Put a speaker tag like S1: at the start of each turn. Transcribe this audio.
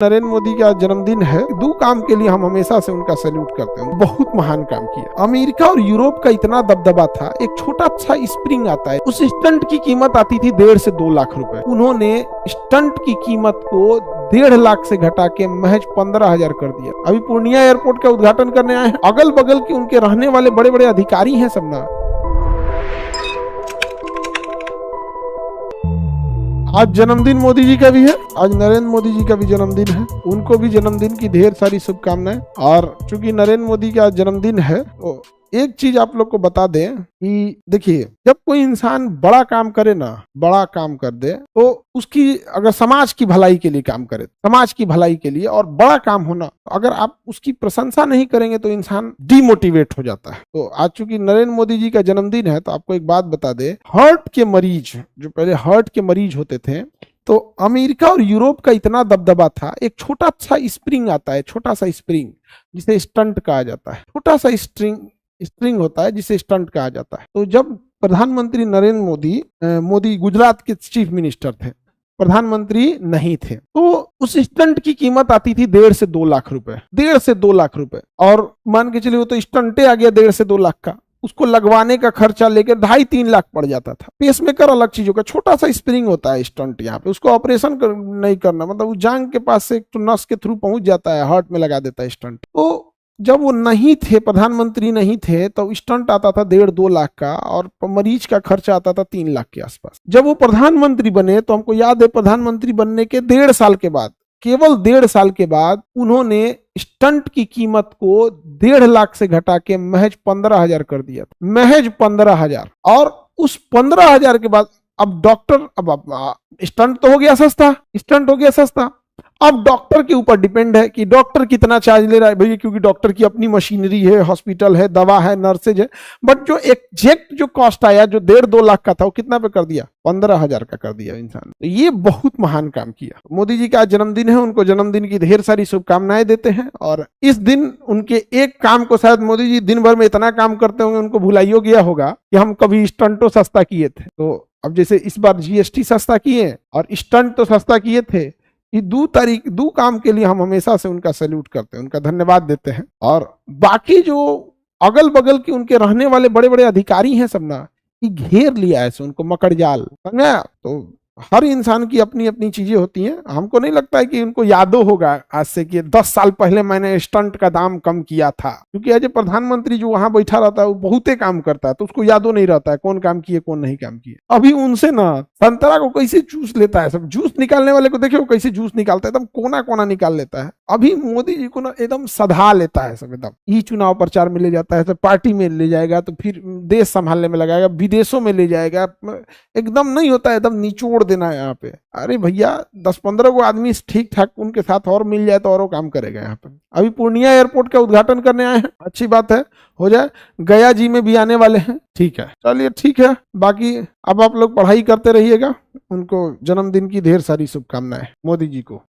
S1: नरेंद्र मोदी का जन्मदिन है। दो काम के लिए हम हमेशा से उनका सैल्यूट करते हैं। बहुत महान काम किया। अमेरिका और यूरोप का इतना दबदबा था, एक छोटा सा स्प्रिंग आता है, उस स्टंट की कीमत आती थी 1.5 से 2 लाख रुपए। उन्होंने स्टंट की कीमत को 1.5 लाख से घटा के महज 15,000 कर दिया। अभी पूर्णिया एयरपोर्ट का उद्घाटन करने आए हैं। अगल बगल के उनके रहने वाले बड़े बड़े अधिकारी हैं सब ना। आज जन्मदिन मोदी जी का भी है, आज नरेंद्र मोदी जी का भी जन्मदिन है। उनको भी जन्मदिन की ढेर सारी शुभकामनाएं। और चूंकि नरेंद्र मोदी का जन्मदिन है तो एक चीज आप लोग को बता दें कि देखिए, जब कोई इंसान बड़ा काम करे ना, बड़ा काम कर दे तो उसकी, अगर समाज की भलाई के लिए काम करे, समाज की भलाई के लिए और बड़ा काम होना, अगर आप उसकी प्रशंसा नहीं करेंगे तो इंसान डिमोटिवेट हो जाता है। तो आज चूंकि नरेंद्र मोदी जी का जन्मदिन है तो आपको एक बात बता दे, हार्ट के मरीज, जो पहले हार्ट के मरीज होते थे, तो अमेरिका और यूरोप का इतना दबदबा था, एक छोटा सा स्प्रिंग आता है, छोटा सा स्प्रिंग जिसे स्टंट कहा जाता है, छोटा सा स्प्रिंग होता है जिसे स्टंट कहा जाता है। तो जब प्रधानमंत्री नरेंद्र मोदी गुजरात के चीफ मिनिस्टर थे, प्रधानमंत्री नहीं थे, तो उस स्टंट की कीमत आती थी 1.5 से 2 लाख रुपए, 1.5 से 2 लाख रुपए। और मान के चलिए वो तो स्टंटे आ गया 1.5 से 2 लाख का, उसको लगवाने का खर्चा लेकर 2.5-3 लाख पड़ जाता था। पेसमेकर अलग चीजों का, छोटा सा स्प्रिंग होता है स्टंट, यहाँ पे उसको ऑपरेशन नहीं करना, मतलब जांग के पास से एक तो नस के थ्रू पहुंच जाता है, हार्ट में लगा देता है स्टंट। तो जब वो नहीं थे, प्रधानमंत्री नहीं थे, तो स्टंट आता था 1.5-2 लाख का और मरीज का खर्चा आता था 3 लाख के आसपास। जब वो प्रधानमंत्री बने तो हमको याद है, प्रधानमंत्री बनने के 1.5 साल के बाद, केवल 1.5 साल के बाद उन्होंने स्टंट की कीमत को 1.5 लाख से घटा के महज 15,000 कर दिया था, महज 15,000। और उस 15,000 के बाद अब डॉक्टर, अब स्टंट तो हो गया सस्ता, स्टंट हो गया सस्ता, अब डॉक्टर के ऊपर डिपेंड है कि डॉक्टर कितना चार्ज ले रहा है भैया, क्योंकि डॉक्टर की अपनी मशीनरी है, हॉस्पिटल है, दवा है, नर्सेज है। बट जो एग्जैक्ट जो कॉस्ट आया, जो 1.5-2 लाख का था, वो कितना पे कर दिया? 15,000 का कर दिया इंसान। तो ये बहुत महान काम किया। मोदी जी का जन्मदिन है, उनको जन्मदिन की ढेर सारी शुभकामनाएं देते हैं। और इस दिन उनके एक काम को शायद मोदी जी दिन भर में इतना काम करते होंगे, उनको भुलाइयो गया होगा कि हम कभी स्टंटो सस्ता किए थे। तो अब जैसे इस बार जीएसटी सस्ता किए और स्टंट तो सस्ता किए थे, ये दो काम के लिए हम हमेशा से उनका सैल्यूट करते हैं, उनका धन्यवाद देते हैं। और बाकी जो अगल बगल के उनके रहने वाले बड़े बड़े अधिकारी हैं सब ना, ये घेर लिया है उनको मकड़जाल, समझा? तो हर इंसान की अपनी अपनी चीजें होती हैं। हमको नहीं लगता है कि उनको यादो होगा आज से कि 10 साल पहले मैंने स्टंट का दाम कम किया था, क्योंकि आज प्रधानमंत्री जो वहां बैठा रहता है वो बहुते काम करता है, तो उसको यादो नहीं रहता है कौन काम किए कौन नहीं काम किए। अभी उनसे ना संतरा को कैसे जूस लेता है, सब जूस निकालने वाले को देखिए वो कैसे जूस निकालता है, एकदम कोना कोना निकाल लेता है। अभी मोदी जी को ना एकदम सधा लेता है सब, एकदम ही चुनाव प्रचार में ले जाता है, तो पार्टी में ले जाएगा, तो फिर देश संभालने में लगाएगा, विदेशों में ले जाएगा, एकदम नहीं होता है, एकदम निचोड़ देना है यहाँ पे। अरे भैया 10-15 को आदमी ठीक ठाक उनके साथ और मिल जाए तो और वो काम करेगा यहाँ पे। अभी पूर्णिया एयरपोर्ट का उद्घाटन करने आए हैं, अच्छी बात है, हो जाए। गया जी में भी आने वाले हैं, ठीक है, चलिए ठीक है। बाकी अब आप लोग पढ़ाई करते रहिएगा। उनको जन्मदिन की ढेर सारी शुभकामनाएं मोदी जी को।